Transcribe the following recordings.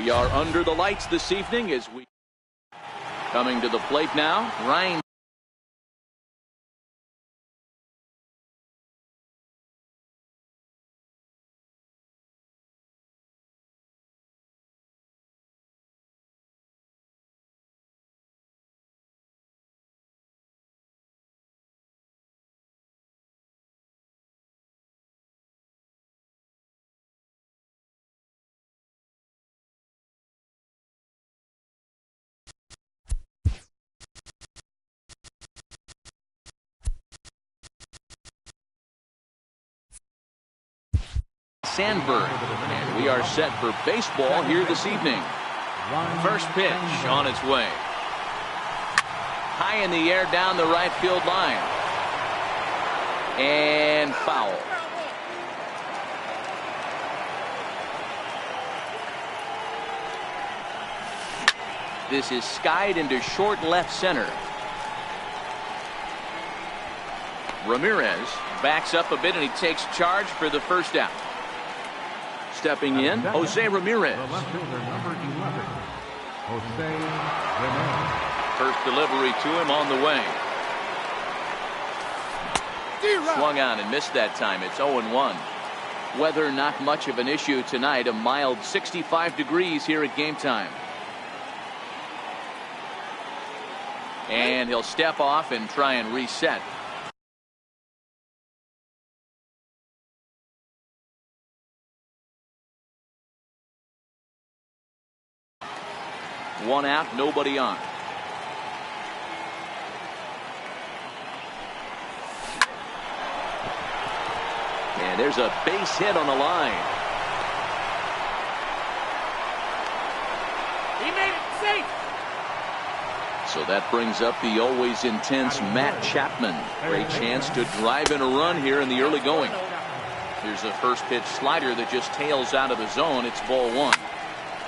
We are under the lights this evening as we coming to the plate now. Ryan. Sandberg, and we are set for baseball here this evening. First pitch on its way. High in the air down the right field line. And foul. This is skied into short left center. Ramirez backs up a bit and he takes charge for the first out. Stepping in, Jose Ramirez. First delivery to him on the way. Swung on and missed that time. It's 0-1. Weather not much of an issue tonight. A mild 65 degrees here at game time. And he'll step off and try and reset. One out, nobody on. And there's a base hit on the line. He made it safe. So that brings up the always intense Matt Chapman. Great chance to drive in a run here in the early going. Here's a first pitch slider that just tails out of the zone. It's ball one.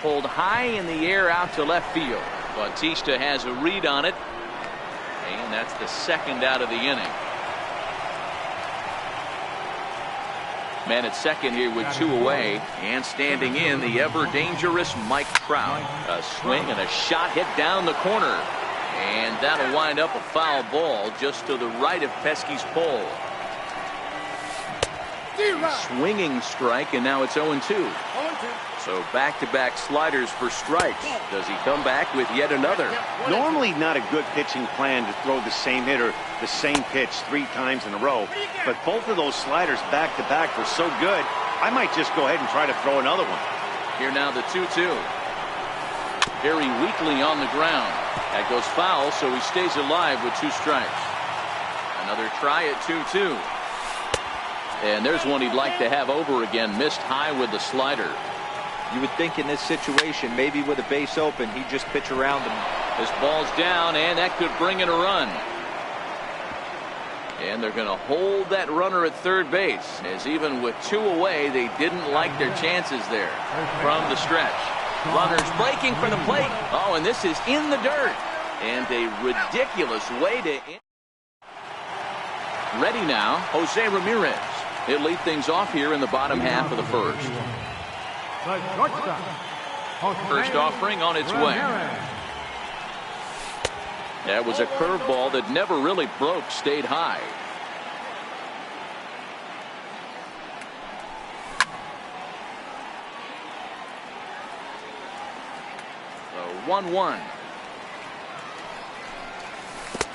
Pulled high in the air out to left field. Bautista has a read on it. And that's the second out of the inning. Man at second here with two away. And standing in, the ever dangerous Mike Trout. A swing and a shot hit down the corner. And that'll wind up a foul ball just to the right of Pesky's pole. Swinging strike, and now it's 0-2. So back-to-back sliders for strikes. Does he come back with yet another? Normally not a good pitching plan to throw the same hitter the same pitch 3 times in a row, but both of those sliders back-to-back were so good, I might just go ahead and try to throw another one. Here now the 2-2. Very weakly on the ground. That goes foul, so he stays alive with 2 strikes. Another try at 2-2. And there's one he'd like to have over again. Missed high with the slider. You would think in this situation, maybe with a base open, he'd just pitch around him. This ball's down, and that could bring in a run. And they're going to hold that runner at third base, as even with 2 away, they didn't like their chances there from the stretch. Runners breaking for the plate. Oh, and this is in the dirt. And a ridiculous way to end. Ready now, Jose Ramirez. He'll lead things off here in the bottom half of the first. First offering on its way. That was a curveball that never really broke, stayed high. So 1-1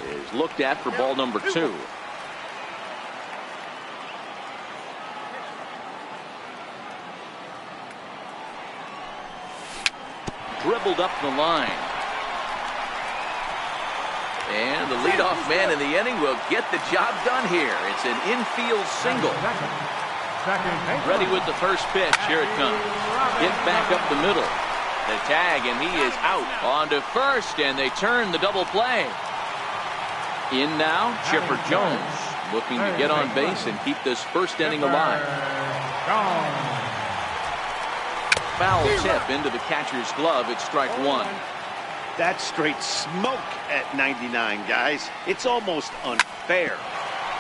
is looked at for ball number 2. Dribbled up the line. And the leadoff man in the inning will get the job done here. It's an infield single. Ready with the first pitch. Here it comes. Hit back up the middle. The tag, and he is out. On to first, and they turn the double play. In now, Chipper Jones, looking to get on base and keep this first inning alive. Foul tip into the catcher's glove. It's strike 1. That's straight smoke at 99, guys. It's almost unfair.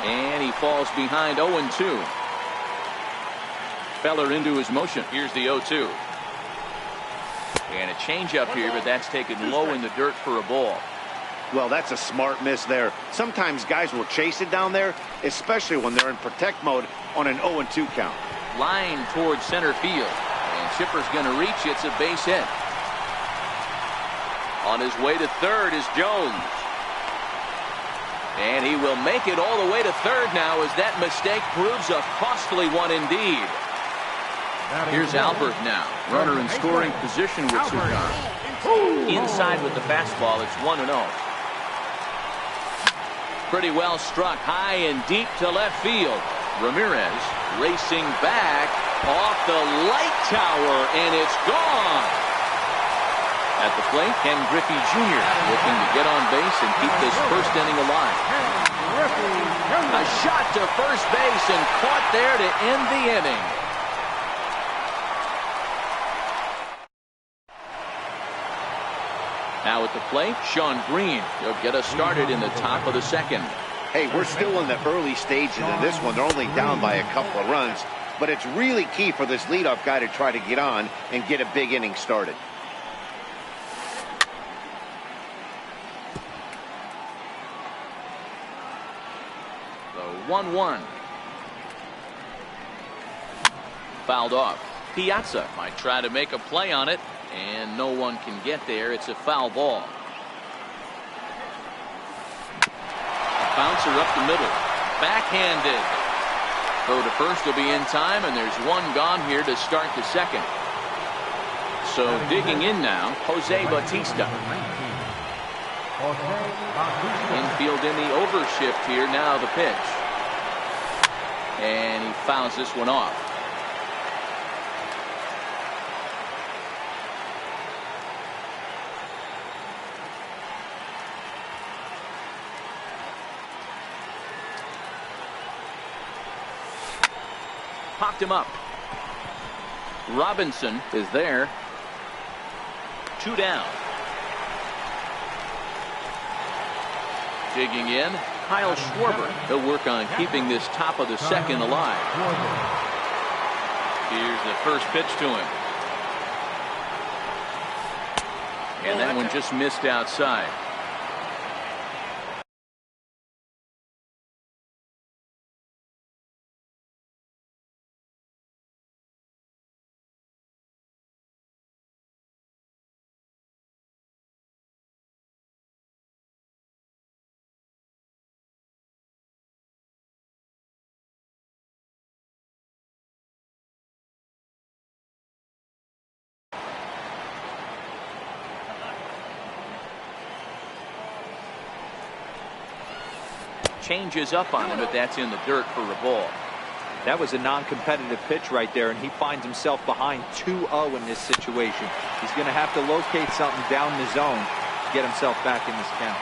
And he falls behind 0-2. Feller into his motion. Here's the 0-2. And a changeup here, but that's taken low in the dirt for a ball. Well, that's a smart miss there. Sometimes guys will chase it down there, especially when they're in protect mode on an 0-2 count. Line towards center field. And Chipper's going to reach. It's a base hit. On his way to third is Jones. And he will make it all the way to third now as that mistake proves a costly one indeed. Here's Albert now. Runner in scoring position with Cigar. Inside with the fastball. It's 1-0. Pretty well struck high and deep to left field. Ramirez racing back off the light tower, and it's gone. At the plate, Ken Griffey Jr. looking to get on base and keep this first inning alive. A shot to first base and caught there to end the inning. Now at the plate, Sean Green. He'll get us started in the top of the second. Hey, we're still in the early stages of this one. They're only down by a couple of runs, but it's really key for this leadoff guy to try to get on and get a big inning started. The 1-1. Fouled off. Piazza might try to make a play on it, and no one can get there. It's a foul ball. Bouncer up the middle. Backhanded. Throw to first will be in time, and there's one gone here to start the second. So digging in now, Jose Bautista. Infield in the overshift here. Now the pitch. And he fouls this one off. Popped him up. Robinson is there. 2 down. Digging in, Kyle Schwarber. He'll work on keeping this top of the second alive. Here's the first pitch to him. And that one just missed outside. Changes up on him, but that's in the dirt for a ball. That was a non-competitive pitch right there, and he finds himself behind 2-0 in this situation. He's going to have to locate something down the zone to get himself back in this count.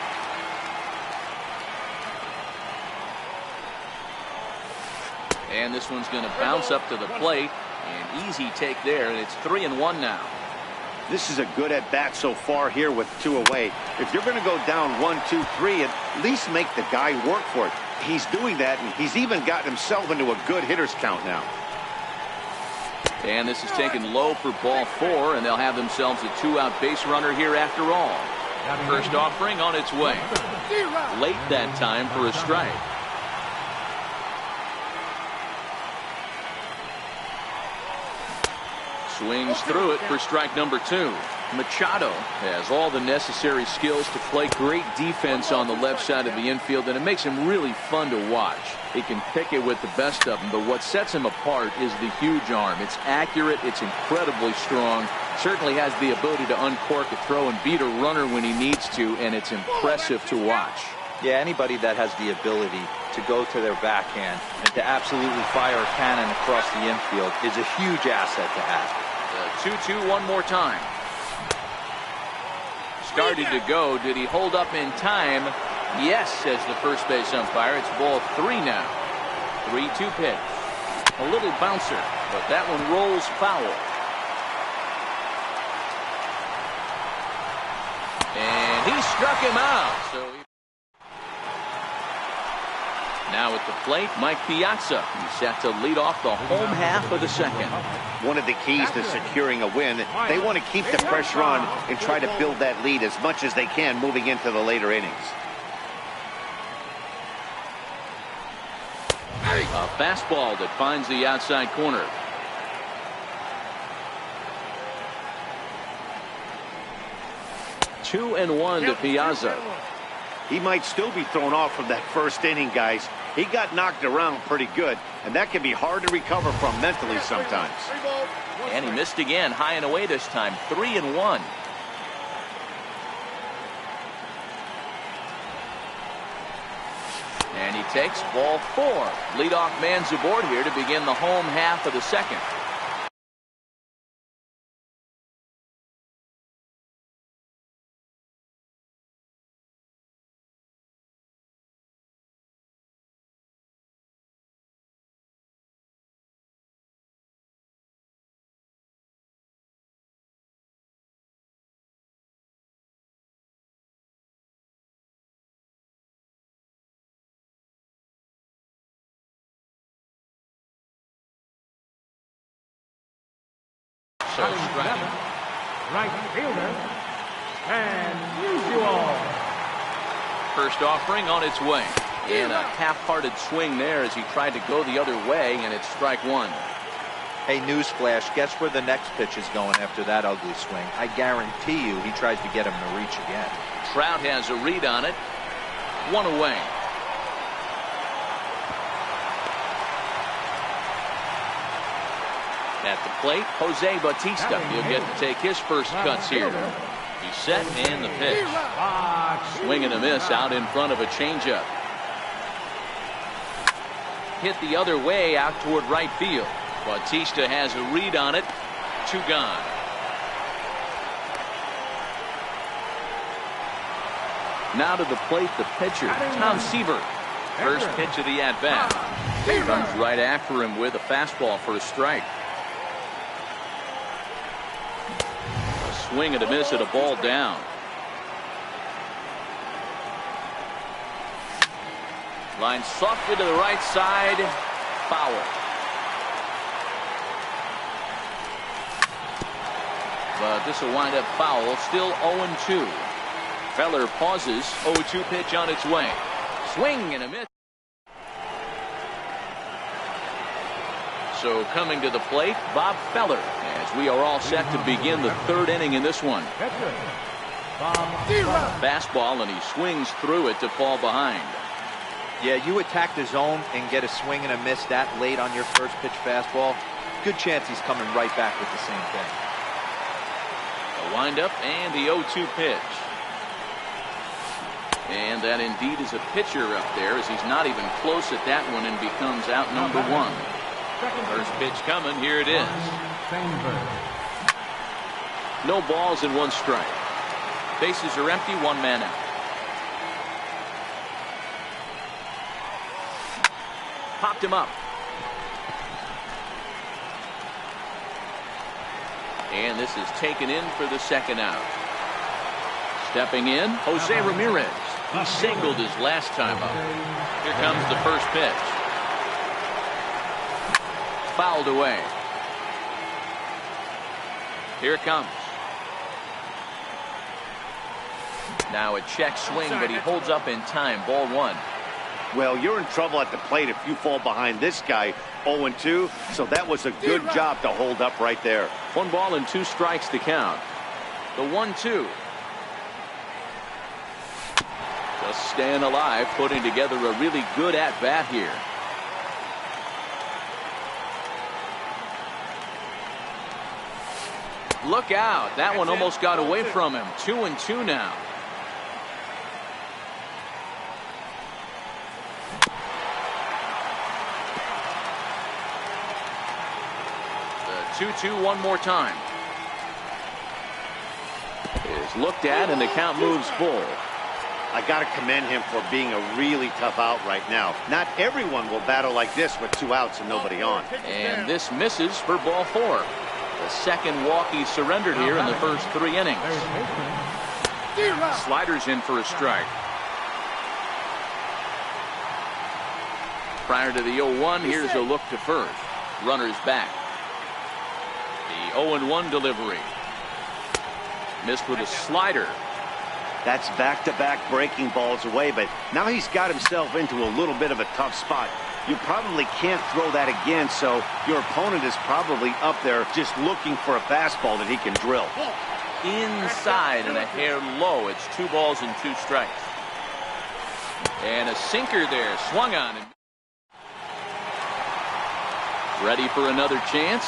And this one's going to bounce up to the plate. An easy take there, and it's 3-1 now. This is a good at-bat so far here with 2 away. If you're going to go down 1, 2, 3, at least make the guy work for it. He's doing that, and he's even gotten himself into a good hitter's count now. And this is taken low for ball 4, and they'll have themselves a 2-out base runner here after all. First offering on its way. Late that time for a strike. Swings through it for strike number 2. Machado has all the necessary skills to play great defense on the left side of the infield, and it makes him really fun to watch. He can pick it with the best of them, but what sets him apart is the huge arm. It's accurate, it's incredibly strong, certainly has the ability to uncork a throw and beat a runner when he needs to, and it's impressive to watch. Yeah, anybody that has the ability to go to their backhand and to absolutely fire a cannon across the infield is a huge asset to have. 2-2 one more time. Started to go. Did he hold up in time? Yes, says the first base umpire. It's ball 3 now. 3-2 pitch. A little bouncer, but that one rolls foul. And he struck him out. So Now at the plate, Mike Piazza. He's set to lead off the home half of the second. One of the keys to securing a win, they want to keep the pressure on and try to build that lead as much as they can moving into the later innings. A fastball that finds the outside corner. Two and one to Piazza. He might still be thrown off from that first inning, guys. He got knocked around pretty good, and that can be hard to recover from mentally sometimes. And he missed again, high and away this time. 3-1. And he takes ball 4. Leadoff man's aboard here to begin the home half of the second. So right fielder, and usual. First offering on its way. And a half-hearted swing there as he tried to go the other way, and it's strike one. Hey, newsflash, guess where the next pitch is going after that ugly swing? I guarantee you he tries to get him to reach again. Trout has a read on it. One away. At the plate, Jose Bautista. He'll get to take his first cuts here. He's set and the pitch. Swing and a miss out in front of a changeup. Hit the other way out toward right field. Bautista has a read on it. 2 gone. Now to the plate, the pitcher, Tom Seaver. First pitch of the at-bat. Comes right after him with a fastball for a strike. Swing and a miss at a ball down. Line softly to the right side. Foul. But this will wind up foul. Still 0-2. Feller pauses. 0-2 pitch on its way. Swing and a miss. So coming to the plate, Bob Feller, as we are all set to begin the 3rd inning in this one. Fastball, and he swings through it to fall behind. Yeah, you attack the zone and get a swing and a miss that late on your first pitch fastball. Good chance he's coming right back with the same thing. A windup and the 0-2 pitch. And that indeed is a pitcher up there, as he's not even close at that one and becomes out number 1. First pitch coming. Here it is. No balls and 1 strike. Bases are empty. 1 man out. Popped him up. And this is taken in for the 2nd out. Stepping in, Jose Ramirez. He singled his last time up. Here comes the first pitch. Fouled away. Here it comes. Now a check swing, but he holds up in time. Ball 1. Well, you're in trouble at the plate if you fall behind this guy. 0-2, so that was a good job to hold up right there. 1 ball and 2 strikes to count. The 1-2. Just staying alive, putting together a really good at-bat here. Look out. That one almost got away from him. 2-2 now. The 2-2 one more time. Is looked at and the count moves full. I got to commend him for being a really tough out right now. Not everyone will battle like this with 2 outs and nobody on. And this misses for ball 4. The 2nd walk he surrendered here in the first 3 innings. Sliders in for a strike. Prior to the 0-1, here's a look to first. Runners back. The 0-1 delivery. Missed with a slider. That's back-to-back breaking balls away, but now he's got himself into a little bit of a tough spot. You probably can't throw that again, so your opponent is probably up there just looking for a fastball that he can drill. Inside and a hair low. It's 2 balls and 2 strikes. And a sinker there. Swung on him. Ready for another chance.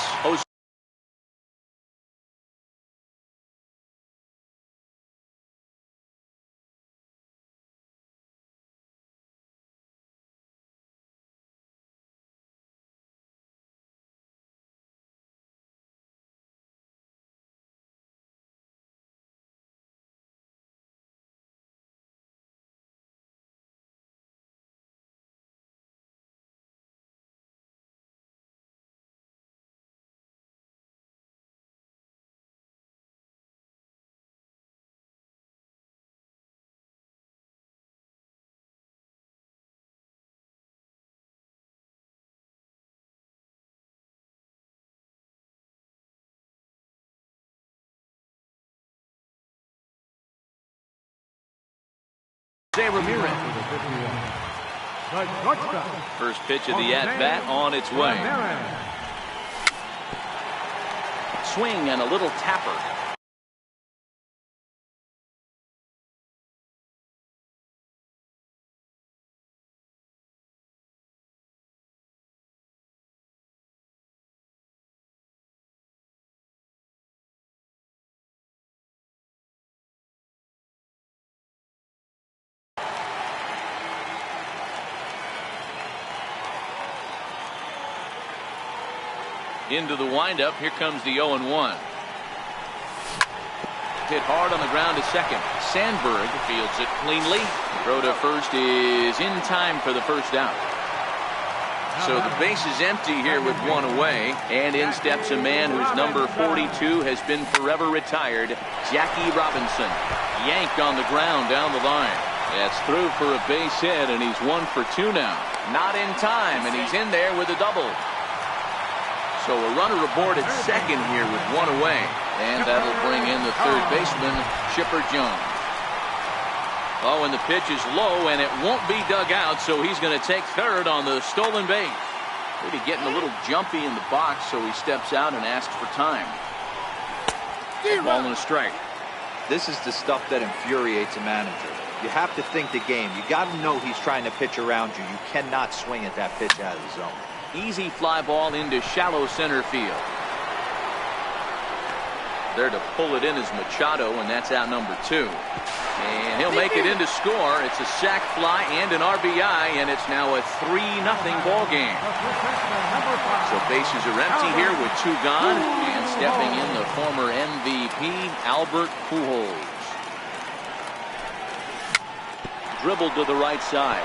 Ramirez. First pitch of the at-bat on its way. Swing and a little tapper. Into the windup. Here comes the 0-1. Hit hard on the ground to second. Sandberg fields it cleanly. Throw to first is in time for the first out. So the base is empty here with 1 away. And in steps a man whose number 42 has been forever retired, Jackie Robinson. Yanked on the ground down the line. That's through for a base hit, and he's 1 for 2 now. Not in time, and he's in there with a double. So a runner aboard at second here with 1 away. And that'll bring in the third baseman, Chipper Jones. Oh, and the pitch is low, and it won't be dug out, so he's going to take third on the stolen base. Maybe getting a little jumpy in the box, so he steps out and asks for time. Ball and a strike. This is the stuff that infuriates a manager. You have to think the game. You got to know he's trying to pitch around you. You cannot swing at that pitch out of the zone. Easy fly ball into shallow center field. There to pull it in is Machado, and that's out number 2. And he'll make it in to score. It's a sac fly and an RBI, and it's now a 3-0 ball game. So bases are empty here with 2 gone, and stepping in the former MVP, Albert Pujols. Dribbled to the right side.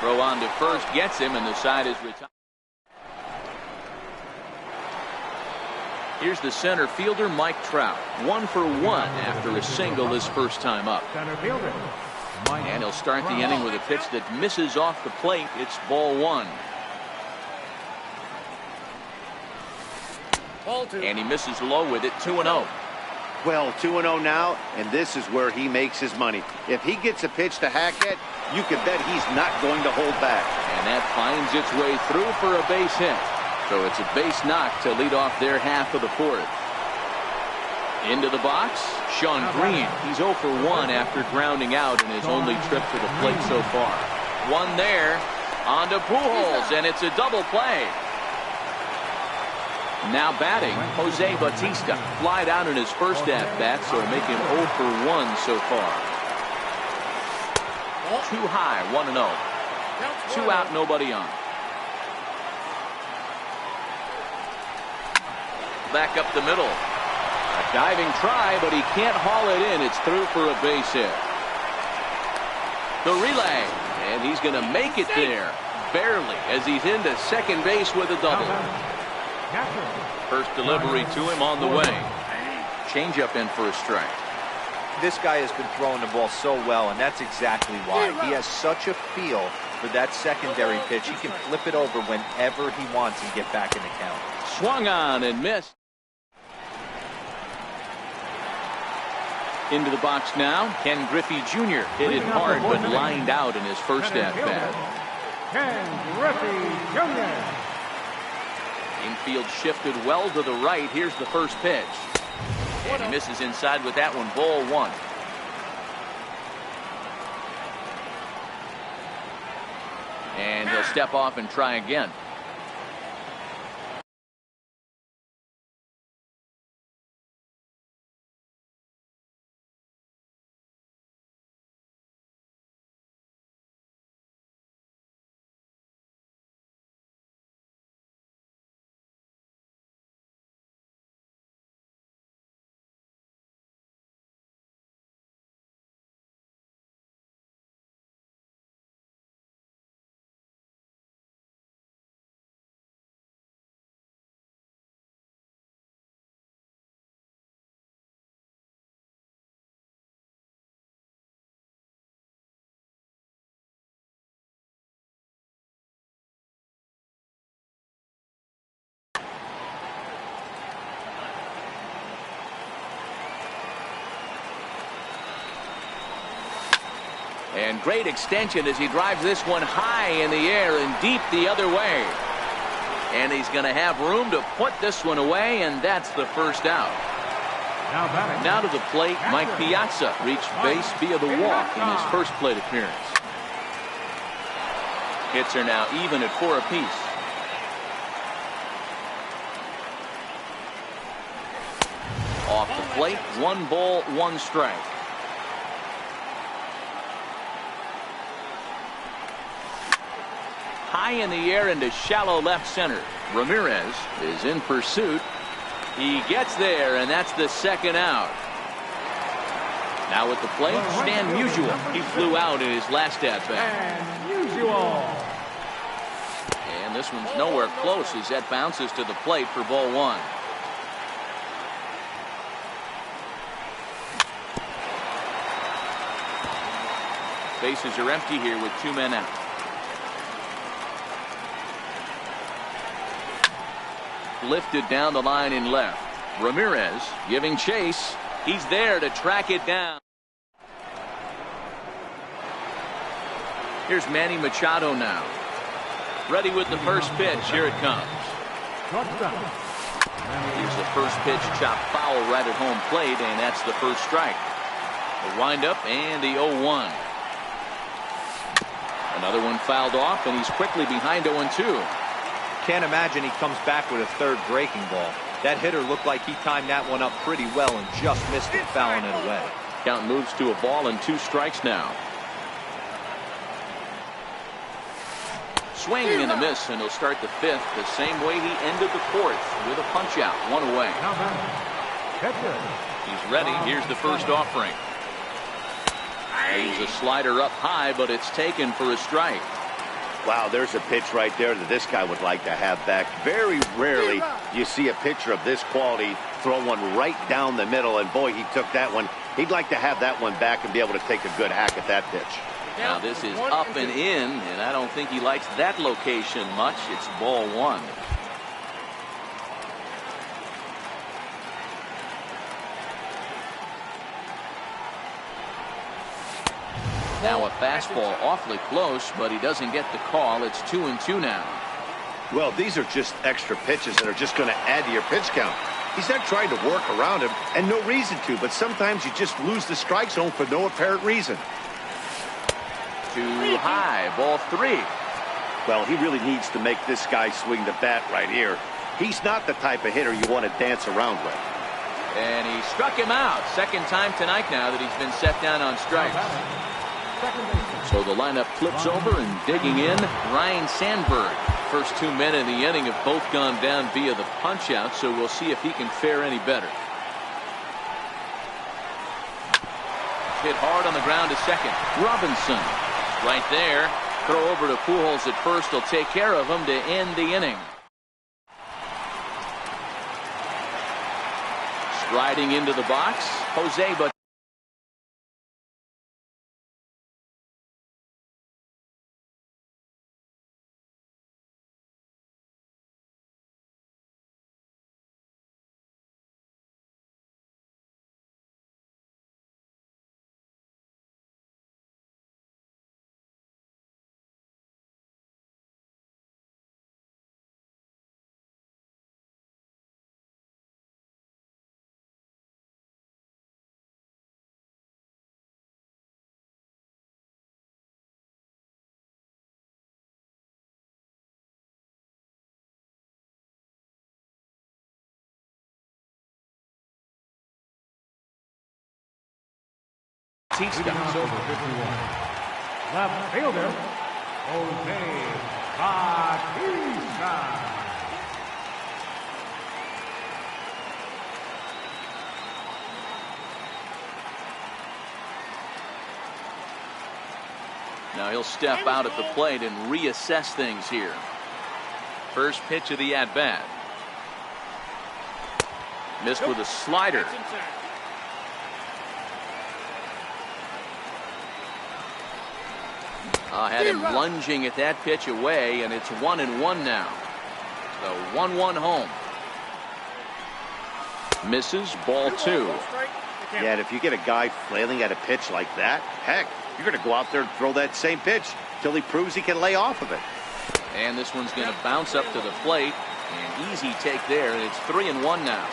Throw on to first, gets him, and the side is retired. Here's the center fielder, Mike Trout. 1 for 1 after a single his first time up. And he'll start the inning with a pitch that misses off the plate. It's ball 1. And he misses low with it. 2-0. Well, 2-0 now, and this is where he makes his money. If he gets a pitch to Hackett, you can bet he's not going to hold back. And that finds its way through for a base hit. So it's a base knock to lead off their half of the 4th. Into the box, Sean Green. He's 0 for 1 after grounding out in his only trip to the plate so far. 1 there, on to Pujols, and it's a double play. Now batting, Jose Bautista. Flied out in his first at-bat, so make him 0 for 1 so far. Too high, 1-0. 2 out, nobody on. Back up the middle. A diving try, but he can't haul it in. It's through for a base hit. The relay, and he's going to make it there. Barely, as he's into second base with a double. First delivery to him on the way. Changeup in for a strike. This guy has been throwing the ball so well, and that's exactly why. He has such a feel for that secondary pitch. He can flip it over whenever he wants and get back in the count. Swung on and missed. Into the box now. Ken Griffey Jr. hit it hard but lined out in his first at-bat. Ken Griffey Jr. Infield shifted well to the right. Here's the first pitch. And he misses inside with that one. Ball one. And he'll step off and try again. And great extension as he drives this one high in the air and deep the other way. And he's going to have room to put this one away, and that's the first out. Now to the plate, Mike Piazza reached base via the walk in his first plate appearance. Hits are now even at 4 apiece. Off the plate, 1 ball, 1 strike. High in the air into shallow left center. Ramirez is in pursuit. He gets there, and that's the second out. Now at the plate, Stan Musial. He flew out in his last at-bat. And this one's nowhere close as that bounces to the plate for ball one. Bases are empty here with 2 men out. Lifted down the line in left. Ramirez giving chase. He's there to track it down. Here's Manny Machado now. Ready with the first pitch. Here it comes. Here's the first pitch, chopped foul right at home plate, and that's the first strike. The windup and the 0-1. Another one fouled off, and he's quickly behind 0-2. Can't imagine he comes back with a third breaking ball. That hitter looked like he timed that one up pretty well and just missed it, fouling it away. Count moves to a ball and 2 strikes now. Swing and a miss, and he'll start the 5th the same way he ended the 4th with a punch out, 1 away. He's ready. Here's the first offering. He's a slider up high, but it's taken for a strike. Wow, there's a pitch right there that this guy would like to have back. Very rarely you see a pitcher of this quality throw one right down the middle, and boy, he took that one. He'd like to have that one back and be able to take a good hack at that pitch. Now this is up and in, and I don't think he likes that location much. It's ball one. Now a fastball awfully close, but he doesn't get the call. It's 2-2 now. Well, these are just extra pitches that are just going to add to your pitch count. He's not trying to work around him, and no reason to, but sometimes you just lose the strike zone for no apparent reason. Too high, ball 3. Well, he really needs to make this guy swing the bat right here. He's not the type of hitter you want to dance around with. And he struck him out. Second time tonight now that he's been set down on strikes. So the lineup flips over, and digging in, Ryan Sandberg. First 2 men in the inning have both gone down via the punch out, so we'll see if he can fare any better. Hit hard on the ground to second. Robinson right there. Throw over to Pujols at first. He'll take care of him to end the inning. Striding into the box, Jose, but Bautista. Number 51. Left fielder, Jose Bautista. Now he'll step out at the plate and reassess things here. First pitch of the at-bat. Missed with a slider. Had him lunging at that pitch away, and it's 1-1 now. So 1-1 home. Misses, ball 2. Yeah, and if you get a guy flailing at a pitch like that, heck, you're going to go out there and throw that same pitch till he proves he can lay off of it. And this one's going to bounce up to the plate. An easy take there, and it's 3-1 now.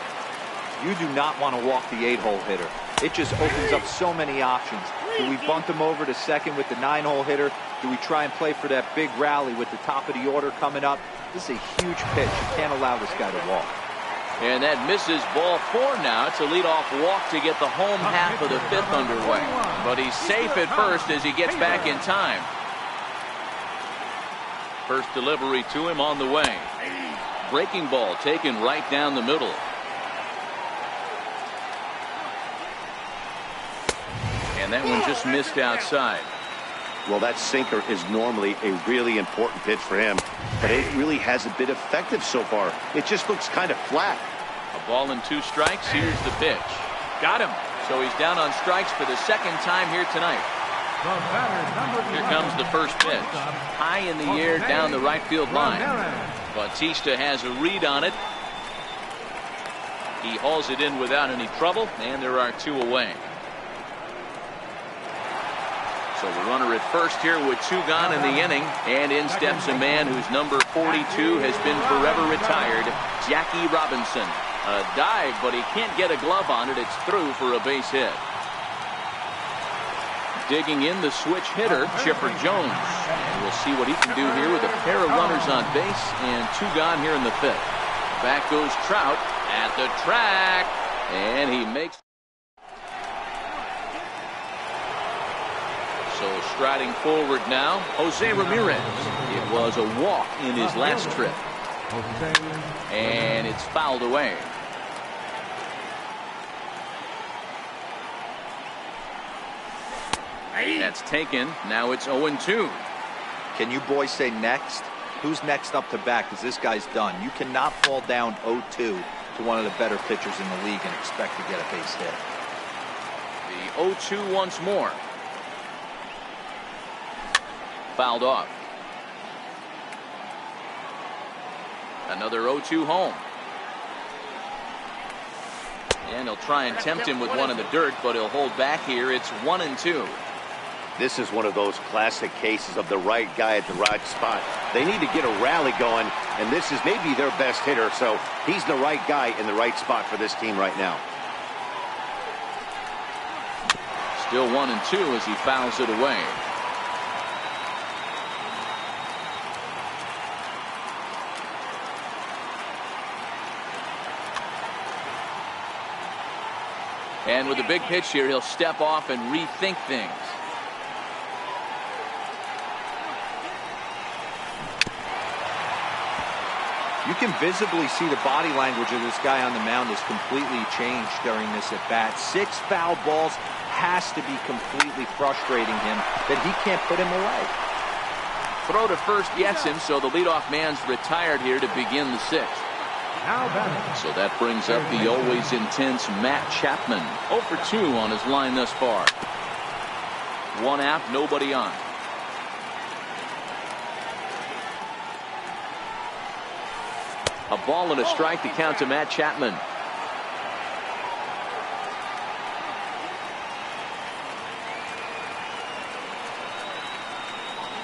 You do not want to walk the 8-hole hitter. It just opens up so many options. Do we bunt him over to second with the 9-hole hitter? Do we try and play for that big rally with the top of the order coming up? This is a huge pitch. You can't allow this guy to walk. And that misses, ball 4 now. It's a leadoff walk to get the home half of the 5th underway. But he's safe at first as he gets back in time. First delivery to him on the way. Breaking ball taken right down the middle. And that one just missed outside. Well, that sinker is normally a really important pitch for him, but it really hasn't been effective so far. It just looks kind of flat. A ball and 2 strikes. Here's the pitch. Got him. So he's down on strikes for the second time here tonight. Here comes the first pitch. High in the air down the right field line. Bautista has a read on it. He hauls it in without any trouble, and there are 2 away. So the runner at first here with 2 gone in the inning, and in steps a man whose number 42 has been forever retired, Jackie Robinson. A dive, but he can't get a glove on it. It's through for a base hit. Digging in the switch hitter, Chipper Jones. And we'll see what he can do here with a pair of runners on base and 2 gone here in the 5th. Back goes Trout at the track, and he makes. So striding forward now, Jose Ramirez. It was a walk in his last trip. And it's fouled away. That's taken. Now it's 0-2. Can you boys say next? Who's next up to bat? Because this guy's done. You cannot fall down 0-2 to one of the better pitchers in the league and expect to get a base hit. The 0-2 once more. Fouled off. Another 0-2 home. And he'll try and tempt him with one in the dirt, but he'll hold back here. It's 1-2. This is one of those classic cases of the right guy at the right spot. They need to get a rally going, and this is maybe their best hitter, so he's the right guy in the right spot for this team right now. Still 1-2 as he fouls it away. And with a big pitch here, he'll step off and rethink things. You can visibly see the body language of this guy on the mound has completely changed during this at bat. 6 foul balls has to be completely frustrating him that he can't put him away. Throw to first gets him, so the leadoff man's retired here to begin the 6th. So that brings up the always intense Matt Chapman. 0 for 2 on his line thus far. 1 out, nobody on. A ball and a strike to count to Matt Chapman.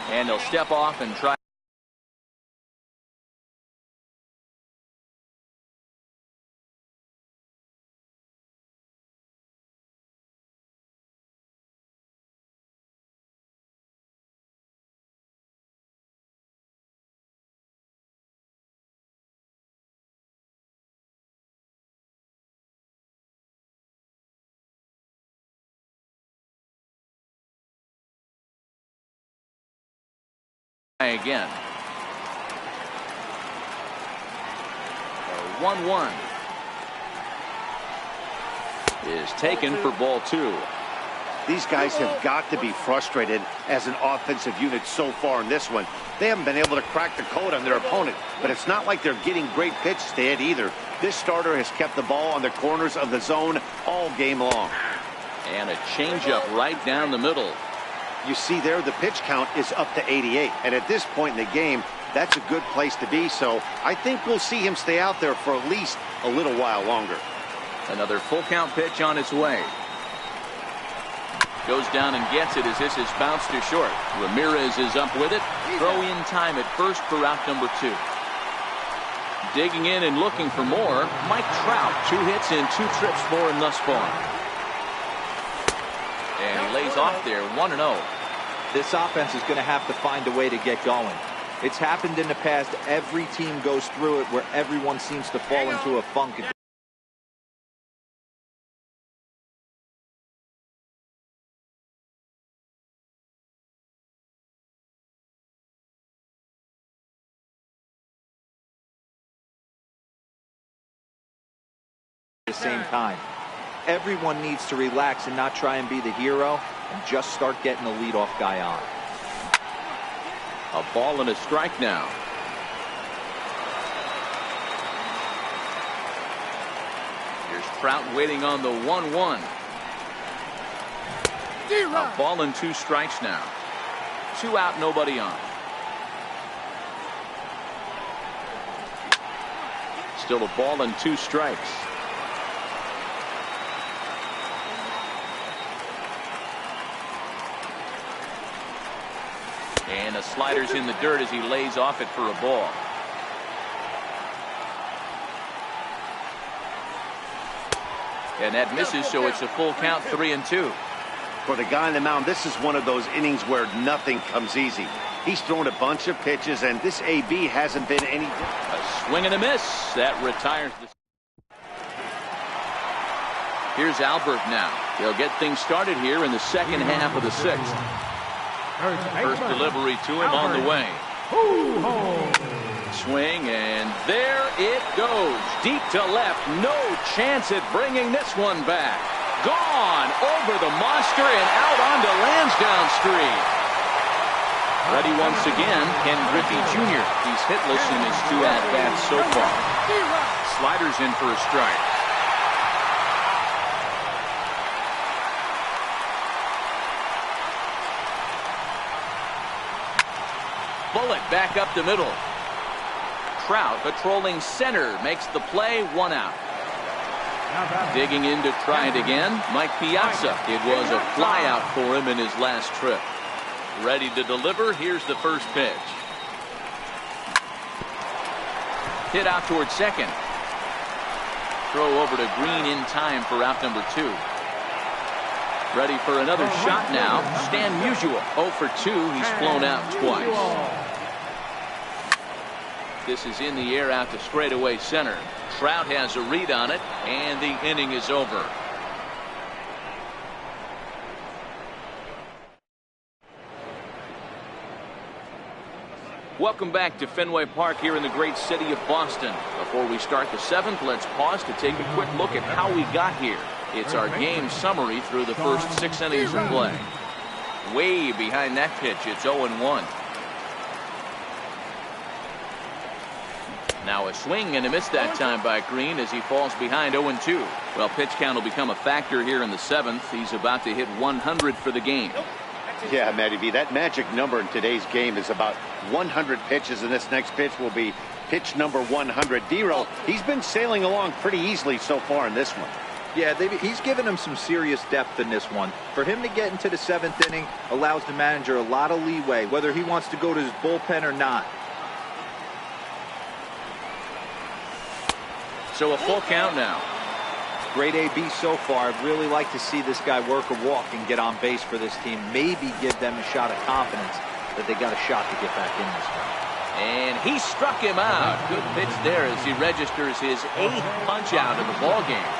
And he'll step off and try. Again. 1-1 is taken for ball 2. These guys have got to be frustrated as an offensive unit so far in this one. They haven't been able to crack the code on their opponent, but it's not like they're getting great pitches to hit either. This starter has kept the ball on the corners of the zone all game long. And a changeup right down the middle. You see there, the pitch count is up to 88. And at this point in the game, that's a good place to be. So I think we'll see him stay out there for at least a little while longer. Another full count pitch on its way. Goes down and gets it as this is bounced to short. Ramirez is up with it. Throw in time at first for out number 2. Digging in and looking for more. Mike Trout, 2 hits and 2 trips for him thus far. And he lays off there, 1-0. This offense is going to have to find a way to get going. It's happened in the past. Every team goes through it where everyone seems to fall into a funk. At the same time, everyone needs to relax and not try and be the hero and just start getting the leadoff guy on. A ball and a strike now. Here's Trout waiting on the 1-1. A ball and 2 strikes now. 2 out, nobody on. Still a ball and 2 strikes. And the slider's in the dirt as he lays off it for a ball. And that misses, so it's a full count, 3-2. For the guy on the mound, this is one of those innings where nothing comes easy. He's thrown a bunch of pitches, and this AB hasn't been any. A swing and a miss. That retires the. Here's Albert now. They'll get things started here in the second half of the 6th. First delivery to him on the way. Swing, and there it goes. Deep to left. No chance at bringing this one back. Gone over the monster and out onto Lansdowne Street. Ready once again, Ken Griffey Jr. He's hitless in his 2 at-bats so far. Sliders in for a strike. Bullet back up the middle. Trout patrolling center makes the play, 1 out. Digging in to try it again, Mike Piazza. It was a fly out for him in his last trip. Ready to deliver. Here's the first pitch. Hit out towards second. Throw over to Green in time for out number 2. Ready for another shot now. Stan Musial, 0 for 2. He's flown out twice. This is in the air out to straightaway center. Trout has a read on it, and the inning is over. Welcome back to Fenway Park here in the great city of Boston. Before we start the 7th, let's pause to take a quick look at how we got here. It's our game summary through the first 6 innings of play. Way behind that pitch, it's 0-1. Now a swing and a miss that time by Green as he falls behind 0-2. Well, pitch count will become a factor here in the 7th. He's about to hit 100 for the game. Yeah, Matty V, that magic number in today's game is about 100 pitches, and this next pitch will be pitch number 100. Dero, he's been sailing along pretty easily so far in this one. Yeah, he's given him some serious depth in this one. For him to get into the 7th inning allows the manager a lot of leeway, whether he wants to go to his bullpen or not. So a full count now. Great AB so far. I'd really like to see this guy work a walk and get on base for this team. Maybe give them a shot of confidence that they got a shot to get back in this one. And he struck him out. Good pitch there as he registers his 8th punch out of the ball game.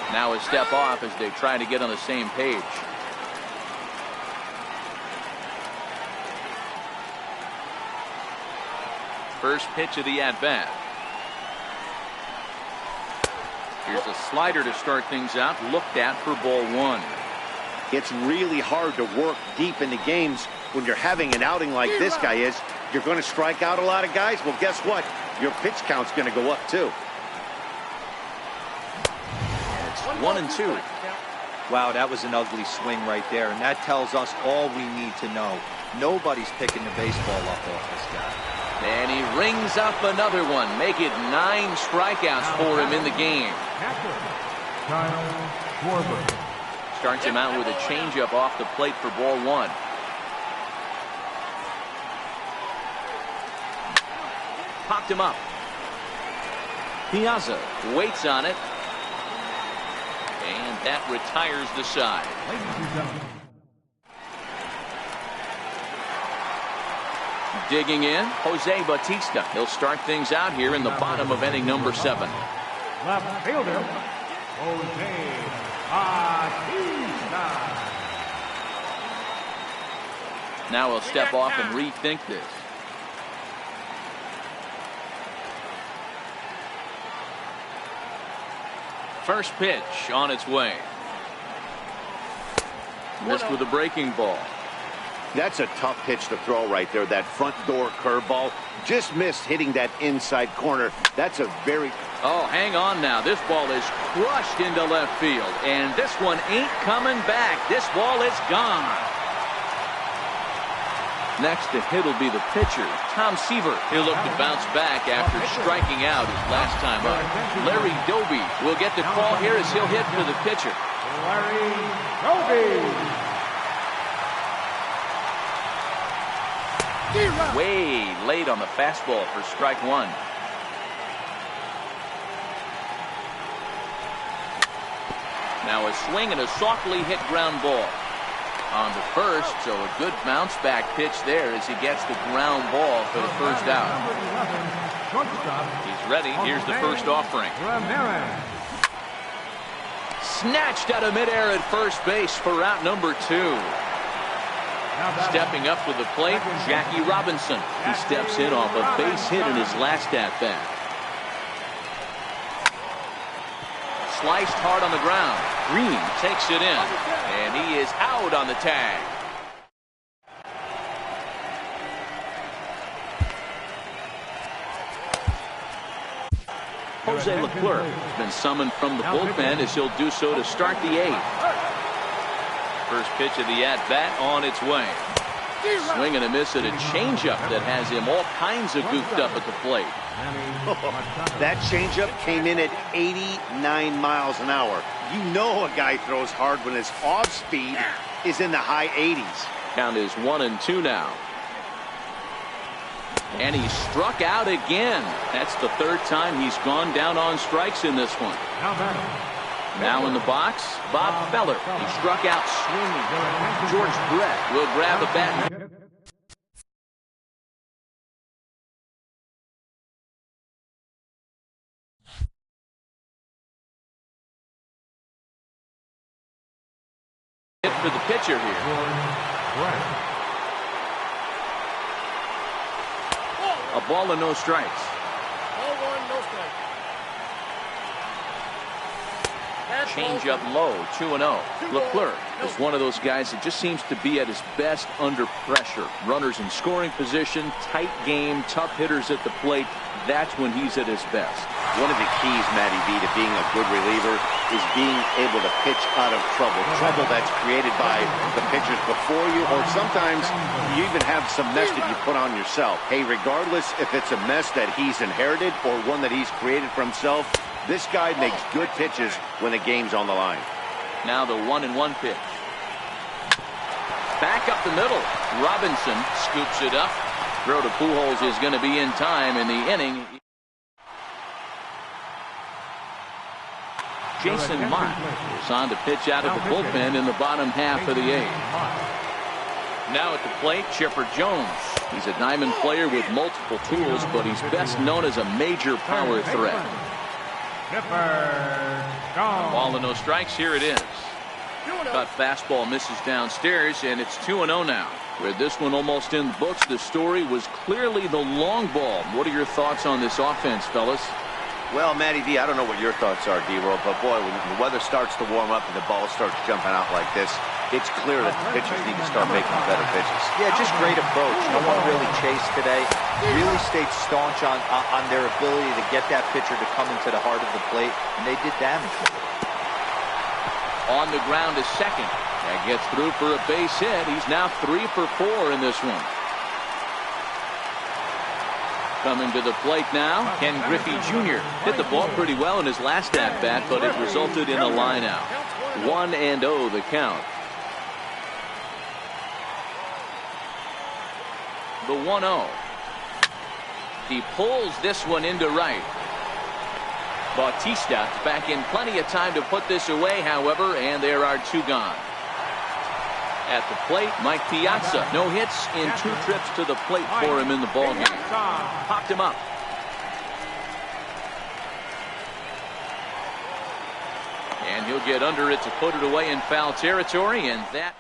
Now a step off as they try to get on the same page. First pitch of the at-bat. Here's a slider to start things out. Looked at for ball one. It's really hard to work deep into games when you're having an outing like this guy is. You're going to strike out a lot of guys. Well, guess what? Your pitch count's going to go up too. It's 1-2. Wow, that was an ugly swing right there, and that tells us all we need to know. Nobody's picking the baseball up off this guy. And he rings up another one. Make it 9 strikeouts for him in the game. Starts him out with a changeup off the plate for ball one. Popped him up. Piazza waits on it. And that retires the side. Digging in, Jose Bautista. He'll start things out here in the bottom of inning number 7. Left fielder, Jose Bautista. Now he'll step off and rethink this. First pitch on its way. Missed with a breaking ball. That's a tough pitch to throw right there. That front door curveball just missed hitting that inside corner. That's a very... Oh, hang on now. This ball is crushed into left field. And this one ain't coming back. This ball is gone. Next to hit will be the pitcher, Tom Seaver. He'll look to bounce back after striking out his last time up. Larry Doby will get the call here as he'll hit for the pitcher. Larry Doby. Way late on the fastball for strike one. Now a swing and a softly hit ground ball. On the first, so a good bounce back pitch there as he gets the ground ball for the first out. He's ready. Here's the first offering. Snatched out of midair at first base for out number 2. Stepping up to the plate, Jackie Robinson. He steps in off a base hit in his last at-bat. Sliced hard on the ground. Green takes it in, and he is out on the tag. Jose Leclerc has been summoned from the bullpen as he'll do so to start the 8th. First pitch of the at-bat on its way. Swing and a miss at a changeup that has him all kinds of goofed up at the plate. That changeup came in at 89 miles an hour. You know a guy throws hard when his off speed is in the high 80s. Count is 1-2 now. And he struck out again. That's the 3rd time he's gone down on strikes in this one. Now in the box, Bob Feller. He struck out swinging. George Brett will grab a bat. Hit for the pitcher here. A ball and no strikes. Ball 1, no strikes. Change up low, 2-0. Leclerc is one of those guys that just seems to be at his best under pressure. Runners in scoring position, tight game, tough hitters at the plate. That's when he's at his best. One of the keys, Matty B, to being a good reliever is being able to pitch out of trouble. Trouble that's created by the pitchers before you, or sometimes you even have some mess that you put on yourself. Hey, regardless if it's a mess that he's inherited or one that he's created for himself, this guy makes good pitches when the game's on the line. Now the 1-1 pitch. Back up the middle. Robinson scoops it up. Throw to Pujols is going to be in time in the inning. Jason Mott is on to pitch out of the bullpen in the bottom half of the 8th. Now at the plate, Chipper Jones. He's a diamond player with multiple tools, but he's best known as a major power threat. Ball and no strikes. Here it is. Cut fastball misses downstairs, and it's 2-0 now. With this one almost in the books, the story was clearly the long ball. What are your thoughts on this offense, fellas? Well, Matty D, I don't know what your thoughts are, D-Roll, but boy, when the weather starts to warm up and the ball starts jumping out like this, it's clear that the pitchers need to start making better pitches. Yeah, just great approach. No one really chased today. Really stayed staunch on their ability to get that pitcher to come into the heart of the plate, and they did damage. On the ground to second. That gets through for a base hit. He's now 3 for 4 in this one. Coming to the plate now, Ken Griffey Jr. hit the ball pretty well in his last at-bat, but it resulted in a line-out. 1-0 the count. The 1-0. He pulls this one into right. Bautista back in plenty of time to put this away, however, and there are 2 gone. At the plate, Mike Piazza. No hits in 2 trips to the plate for him in the ballgame. Popped him up. And he'll get under it to put it away in foul territory, and that.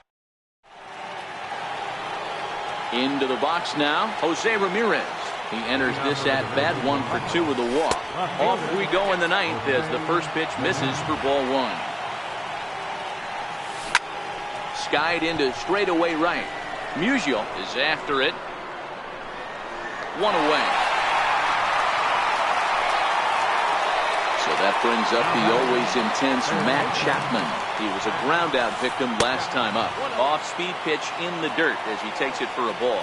Into the box now, Jose Ramirez. He enters this at bat 1 for 2 with a walk. Off we go in the 9th as the first pitch misses for ball 1. Skied into straightaway right. Musial is after it. 1 away. So that brings up the always intense Matt Chapman. He was a ground out victim last time up. Off speed pitch in the dirt as he takes it for a ball.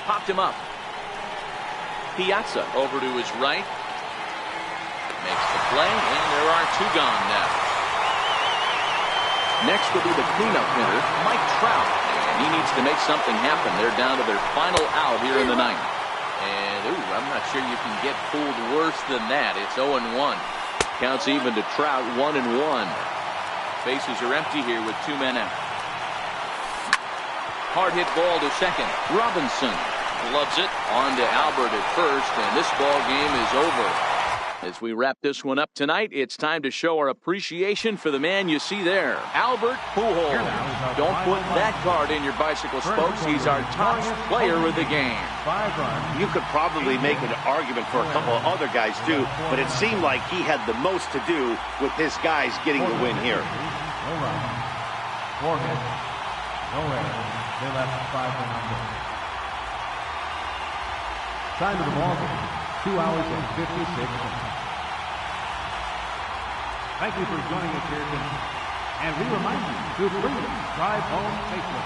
Popped him up. Piazza over to his right. Makes the play, and there are 2 gone now. Next will be the cleanup hitter, Mike Trout. And he needs to make something happen. They're down to their final out here in the 9th. And, I'm not sure you can get fooled worse than that. It's 0-1. Counts even to Trout, 1-1. Bases are empty here with 2 men out. Hard hit ball to second. Robinson gloves it. On to Albert at first, and this ball game is over. As we wrap this one up tonight, it's time to show our appreciation for the man you see there, Albert Pujols. Don't put that card in your bicycle spokes. He's our top player of the game. You could probably make an argument for a couple of other guys too, but it seemed like he had the most to do with his guys getting the win here. No runs, 4 hits, no errors. They left 5 runs. Time of the ball game, 2 hours and 56 minutes. Thank you for joining us here tonight. And we remind you to please drive home safely.